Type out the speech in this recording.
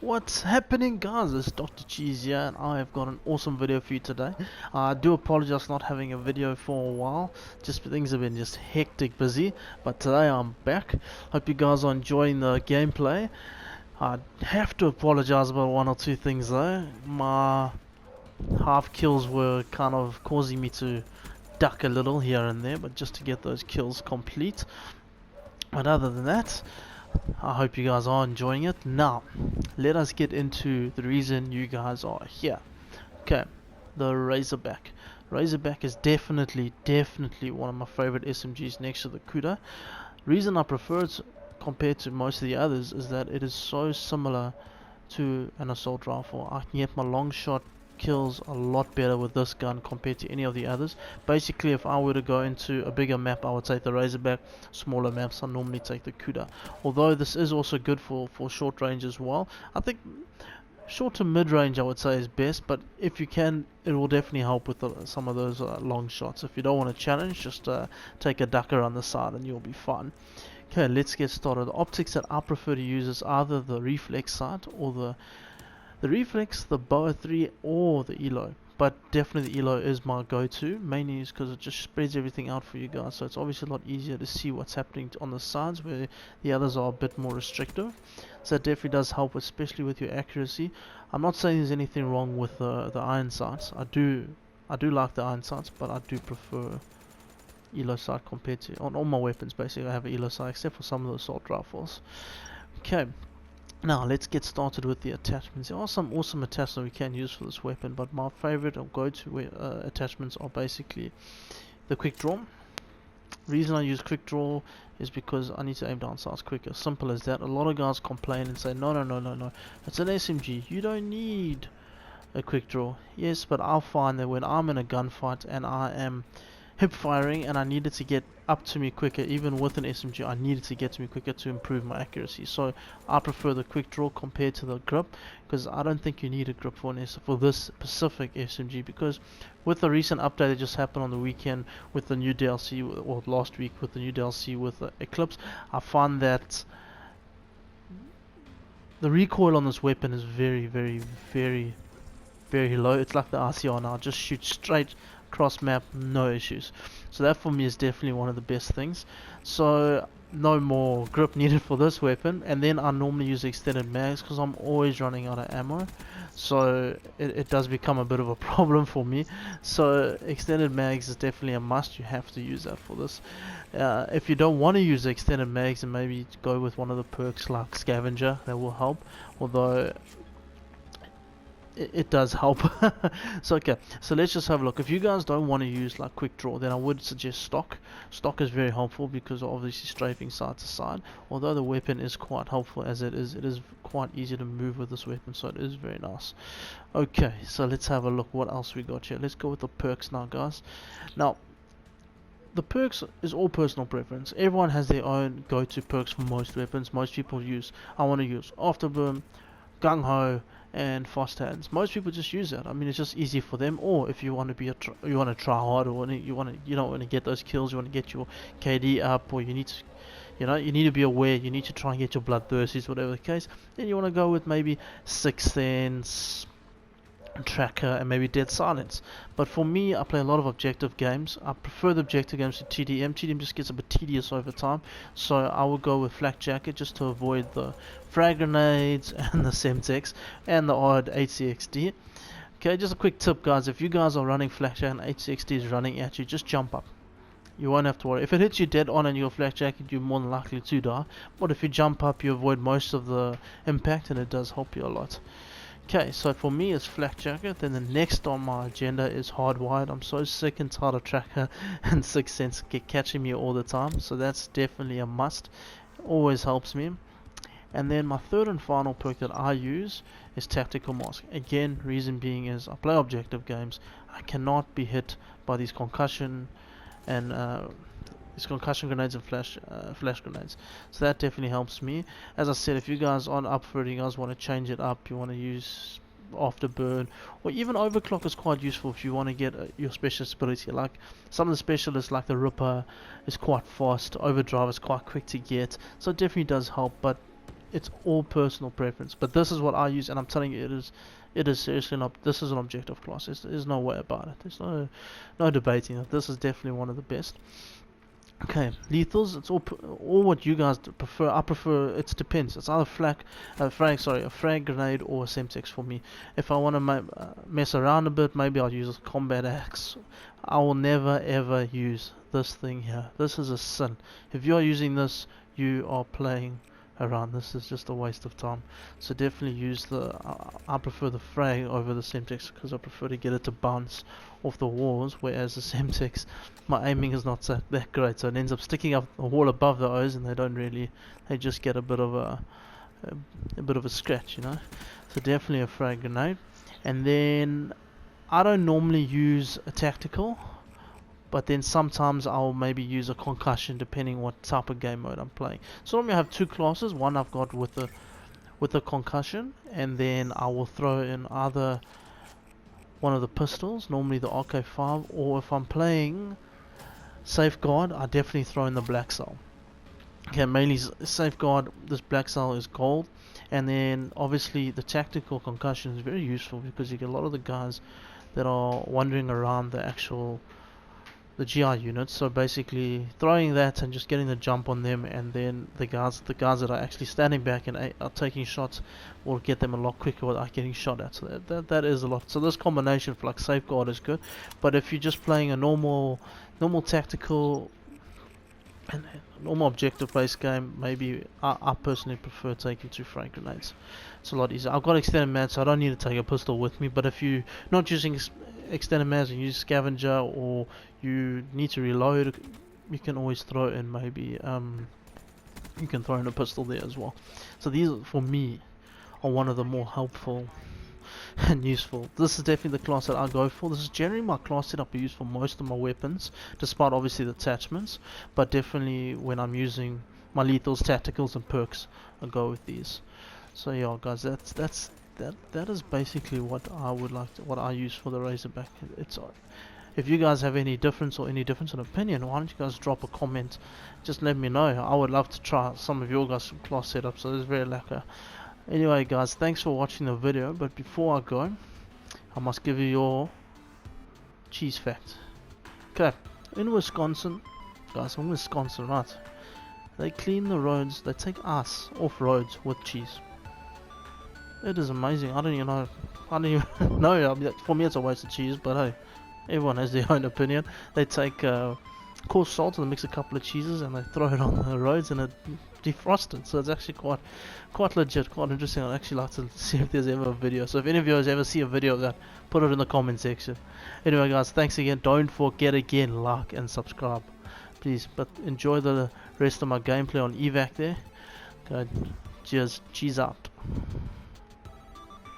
What's happening, guys? It's Dr. Cheese here, and I have got an awesome video for you today. I do apologize not having a video for a while, just things have been just hectic busy, but today I'm back. Hope you guys are enjoying the gameplay. I have to apologize about one or two things though. My half kills were kind of causing me to duck a little here and there, but just to get those kills complete. But other than that, I hope you guys are enjoying it. Now, let us get into the reason you guys are here. Okay, the Razorback. Razorback is definitely one of my favorite SMGs next to the Kuda. Reason I prefer it compared to most of the others is that it is so similar to an assault rifle. I can get my long shot kills a lot better with this gun compared to any of the others. Basically, if I were to go into a bigger map, I would take the Razorback. Smaller maps, I normally take the Kuda. Although this is also good for short range as well. I think short to mid range I would say is best, but if you can, it will definitely help with some of those long shots. If you don't want to challenge, just take a ducker on the side and you'll be fine. Okay, let's get started. The optics that I prefer to use is either the reflex sight or the reflex, the boa 3, or the elo. But definitely the elo is my go-to, mainly is because it just spreads everything out for you guys, so it's obviously a lot easier to see what's happening on the sides where the others are a bit more restrictive. So it definitely does help, especially with your accuracy. I'm not saying there's anything wrong with the iron sights. I do like the iron sights, but I do prefer elo sight compared to on all my weapons. Basically, I have an elo sight except for some of the assault rifles. Okay. Now let's get started with the attachments. There are some awesome attachments we can use for this weapon, but my favorite or go-to attachments are basically the quick draw. Reason I use quick draw is because I need to aim down sights quicker. Simple as that. A lot of guys complain and say, no, it's an SMG. You don't need a quick draw. Yes, but I'll find that when I'm in a gunfight and I am hip firing and I needed to get up to me quicker, even with an SMG I needed to get to me quicker to improve my accuracy. So I prefer the quick draw compared to the grip, because I don't think you need a grip for this specific SMG, because with the recent update that just happened on the weekend with the new DLC, or last week with the new DLC with the Eclipse, I find that the recoil on this weapon is very low. It's like the RCR now, just shoot straight cross map, no issues. So that for me is definitely one of the best things. So no more grip needed for this weapon. And then I normally use extended mags because I'm always running out of ammo, so it does become a bit of a problem for me. So extended mags is definitely a must. You have to use that for this. If you don't want to use extended mags, and maybe go with one of the perks like scavenger, that will help, although it does help. So okay, so let's just have a look. If you guys don't want to use like quick draw, then I would suggest stock. Stock is very helpful because obviously strafing side to side, although the weapon is quite helpful as it is quite easy to move with this weapon, so it is very nice. Okay, so let's have a look what else we got here. Let's go with the perks now, guys. Now the perks is all personal preference. Everyone has their own go-to perks for most weapons. Most people use, I want to use Afterburn, Gung Ho, and fast hands. Most people just use that. I mean, it's just easy for them. Or if you want to be you want to try hard, or you don't want to get those kills, you want to get your KD up, or you need to, you need to be aware. You need to try and get your bloodthirsties, whatever the case. Then you want to go with maybe Sixth Sense, Tracker, and maybe Dead Silence. But for me, I play a lot of objective games. I prefer the objective games to TDM. TDM just gets a bit tedious over time, so I will go with Flak Jacket just to avoid the frag grenades and the Semtex and the odd HCXD. Okay, just a quick tip, guys. If you guys are running Flak Jacket and HCXD is running at you, just jump up. You won't have to worry. If it hits you dead on and you're Flak Jacket, you're more than likely to die. But if you jump up, you avoid most of the impact, and it does help you a lot. Okay, so for me it's Flak Jacket. Then the next on my agenda is Hardwired. I'm so sick and tired of Tracker and Sixth Sense catching me all the time, so that's definitely a must. It always helps me. And then my third and final perk that I use is Tactical Mask. Again, reason being is I play objective games. I cannot be hit by these concussion grenades and flash grenades. So that definitely helps me. As I said, if you guys aren't up for it, you guys want to change it up, you want to use Afterburn, or even Overclock is quite useful if you want to get your specialist ability. Like some of the specialists, like the Ripper, is quite fast. Overdrive is quite quick to get, so it definitely does help. But it's all personal preference. But this is what I use, and I'm telling you, it is seriously not. This is an objective class. There's no way about it. There's no debating it. This is definitely one of the best. Okay, lethals. It's all what you guys prefer. I prefer. It depends. It's either a frag grenade or a semtex for me. If I want to mess around a bit, maybe I'll use a combat axe. I will never ever use this thing here. This is a sin. If you are using this, you are playing around. This is just a waste of time. So definitely use the. I prefer the frag over the semtex because I prefer to get it to bounce off the walls, whereas the semtex, my aiming is not that great, so it ends up sticking up the wall above the O's, and they just get a bit of a scratch, you know. So definitely a frag grenade. And then I don't normally use a tactical, but then sometimes I'll maybe use a concussion depending what type of game mode I'm playing. So normally I have two classes. One I've got with the concussion, and then I will throw in either one of the pistols, normally the RK5, or if I'm playing Safeguard, I definitely throw in the Black Cell. Okay, mainly Safeguard, this Black Cell is gold, and then obviously the tactical concussion is very useful because you get a lot of the guys that are wandering around the GI units, so basically throwing that and just getting the jump on them, and then the guys that are actually standing back and are taking shots will get them a lot quicker without getting shot at. So that is a lot. So this combination for like Safeguard is good, but if you're just playing a normal tactical and normal objective based game, maybe I personally prefer taking 2 frag grenades. It's a lot easier. I've got extended mag, so I don't need to take a pistol with me, but if you're not using extended mag and use scavenger, or you need to reload, you can always throw in maybe you can throw in a pistol there as well. So these for me are one of the more helpful and useful. This is definitely the class that I go for. This is generally my class setup I use for most of my weapons, despite obviously the attachments, but definitely when I'm using my lethals, tacticals and perks, I go with these. So yeah guys, that is basically what I use for the Razorback. If you guys have any difference in opinion, why don't you guys drop a comment? Just let me know. I would love to try some of your guys' class setups. So it's very lacquer. Anyway guys, thanks for watching the video, but before I go, I must give you your cheese fact. Okay, in Wisconsin, guys, right, they clean the roads, they take ice off roads with cheese. It is amazing. I don't even know. I mean, for me it's a waste of cheese, but hey, everyone has their own opinion. They take coarse salt and they mix a couple of cheeses and they throw it on the roads and it defrosted. So it's actually quite legit, quite interesting. I'd actually like to see if there's ever a video. So if any of you guys ever see a video of that, put it in the comment section. Anyway guys, thanks again. Don't forget again, like and subscribe, please. But enjoy the rest of my gameplay on evac there. Good. Cheers. Cheese out.